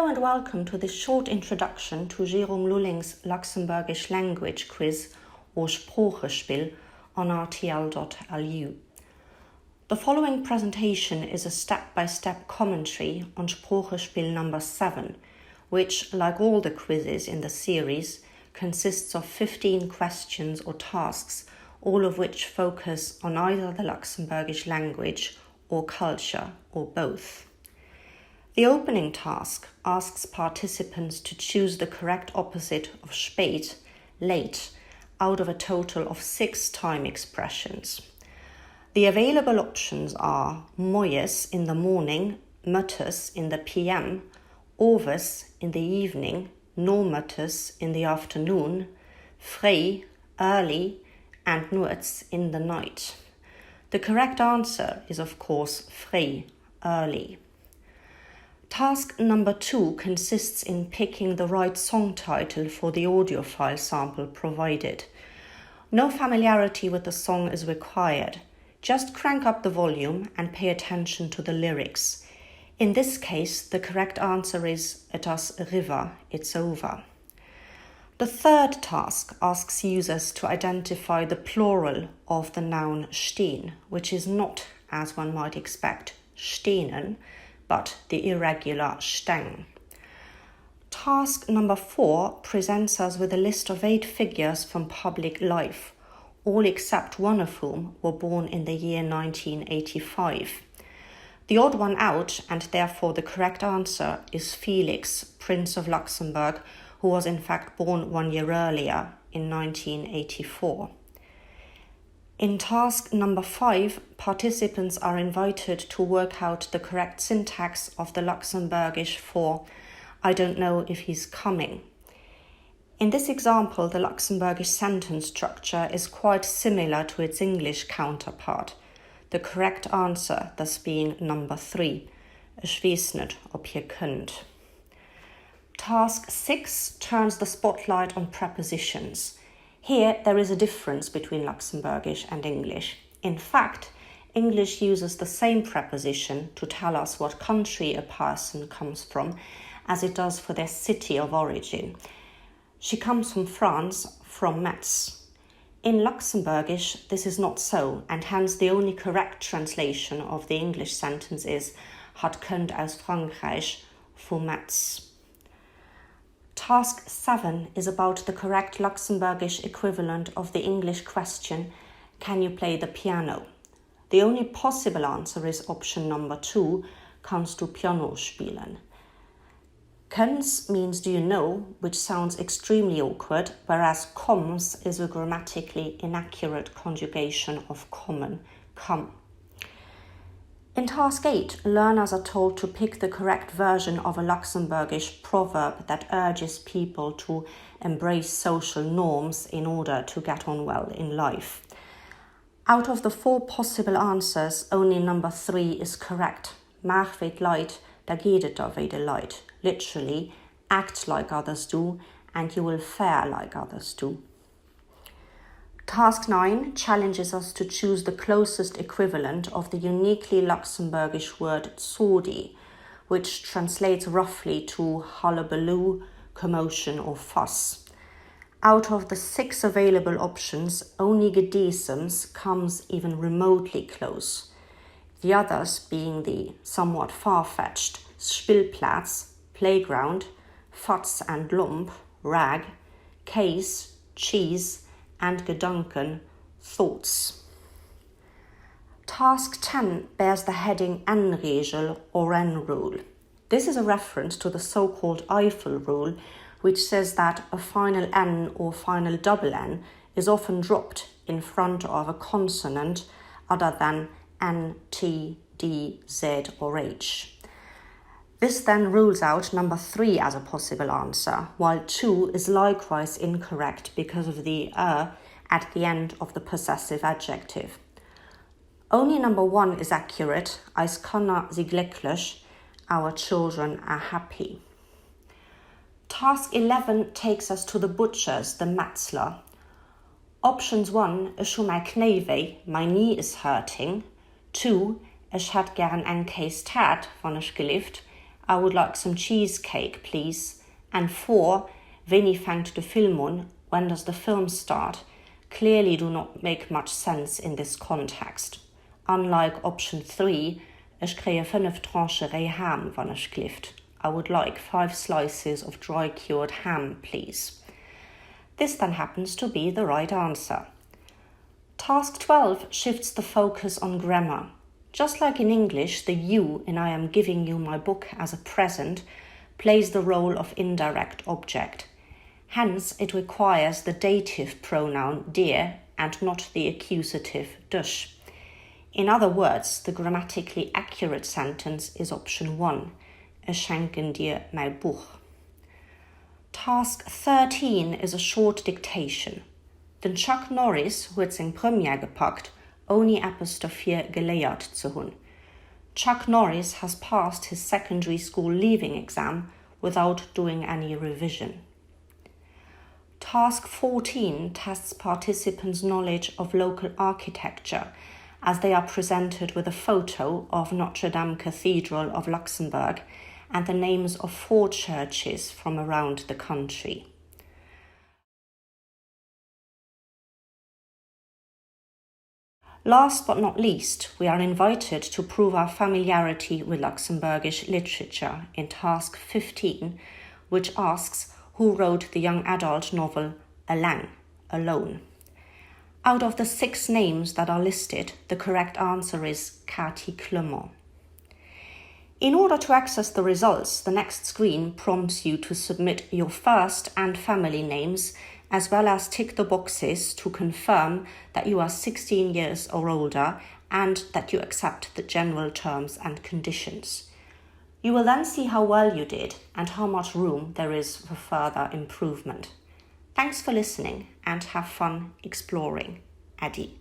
Hello and welcome to this short introduction to Jérôme Lulling's Luxembourgish language quiz or Sproochespill on rtl.lu. The following presentation is a step-by-step commentary on Sproochespill number 7, which, like all the quizzes in the series, consists of 15 questions or tasks, all of which focus on either the Luxembourgish language or culture, or both. The opening task asks participants to choose the correct opposite of spät, late, out of a total of 6 time expressions. The available options are morjes in the morning, middags in the PM, overs in the evening, nachmittags in the afternoon, vrij, early, and nuits in the night. The correct answer is, of course, vrij, early. Task number 2 consists in picking the right song title for the audio file sample provided. No familiarity with the song is required. Just crank up the volume and pay attention to the lyrics. In this case, the correct answer is "Het is river, it's over." The third task asks users to identify the plural of the noun stehen, which is not, as one might expect, stenen, but the irregular steng. Task number 4 presents us with a list of 8 figures from public life, all except one of whom were born in the year 1985. The odd one out, and therefore the correct answer, is Felix, Prince of Luxembourg, who was in fact born 1 year earlier, in 1984. In task number 5, participants are invited to work out the correct syntax of the Luxembourgish for "I don't know if he's coming." In this example, the Luxembourgish sentence structure is quite similar to its English counterpart, the correct answer thus being number 3, Ich weiß nicht, ob ihr könnt. Task 6 turns the spotlight on prepositions. Here, there is a difference between Luxembourgish and English. In fact, English uses the same preposition to tell us what country a person comes from as it does for their city of origin. She comes from France, from Metz. In Luxembourgish, this is not so, and hence the only correct translation of the English sentence is "Het komt uit Frankrijk, voor Metz." Task 7 is about the correct Luxembourgish equivalent of the English question, "Can you play the piano?" The only possible answer is option number 2, "Kannst du Piano spielen?" Kens means "do you know," which sounds extremely awkward, whereas koms is a grammatically inaccurate conjugation of kommen, come. In task 8, learners are told to pick the correct version of a Luxembourgish proverb that urges people to embrace social norms in order to get on well in life. Out of the 4 possible answers, only number 3 is correct. Mach weet leid, da geht het da weder leid. Literally, act like others do, and you will fare like others do. Task 9 challenges us to choose the closest equivalent of the uniquely Luxembourgish word "sordi", which translates roughly to hullabaloo, commotion or fuss. Out of the 6 available options, only gedesums comes even remotely close, the others being the somewhat far-fetched Spielplatz, playground, Fatz and Lump, rag, case, cheese, and Gedanken, thoughts. Task 10 bears the heading N-Regel or N-Rule. This is a reference to the so-called Eiffel rule, which says that a final N or final double N is often dropped in front of a consonant other than N, T, D, Z, or H. This then rules out number 3 as a possible answer, while 2 is likewise incorrect because of the at the end of the possessive adjective. Only number 1 is accurate, Eis Kinder sie glücklich, our children are happy. Task 11 takes us to the butchers, the Metzler. Options 1, ich schon my knie weh, my knee is hurting. 2, ich hätte gern ein Case tat, wann ich gelieft. I would like some cheesecake, please. And 4, wanneer fängt de film an? When does the film start? Clearly do not make much sense in this context. Unlike option 3, ich kriege 5 Trancherei ham, wann ich klift. I would like 5 slices of dry-cured ham, please. This then happens to be the right answer. Task 12 shifts the focus on grammar. Just like in English, the you in I am giving you my book as a present plays the role of indirect object. Hence, it requires the dative pronoun dir and not the accusative dus. In other words, the grammatically accurate sentence is option 1. Ich schenke dir mein Buch. Task 13 is a short dictation. Den Chuck Norris huet seg Premier gepackt, ohne etwas dafür geleiert zu hun. Chuck Norris has passed his secondary school leaving exam without doing any revision. Task 14 tests participants' knowledge of local architecture as they are presented with a photo of Notre Dame Cathedral of Luxembourg and the names of 4 churches from around the country. Last but not least, we are invited to prove our familiarity with Luxembourgish literature in Task 15, which asks who wrote the young adult novel Lulling, Alone. Out of the 6 names that are listed, the correct answer is Cathy Clement. In order to access the results, the next screen prompts you to submit your first and family names, as well as tick the boxes to confirm that you are 16 years or older and that you accept the general terms and conditions. You will then see how well you did and how much room there is for further improvement. Thanks for listening and have fun exploring. Adi.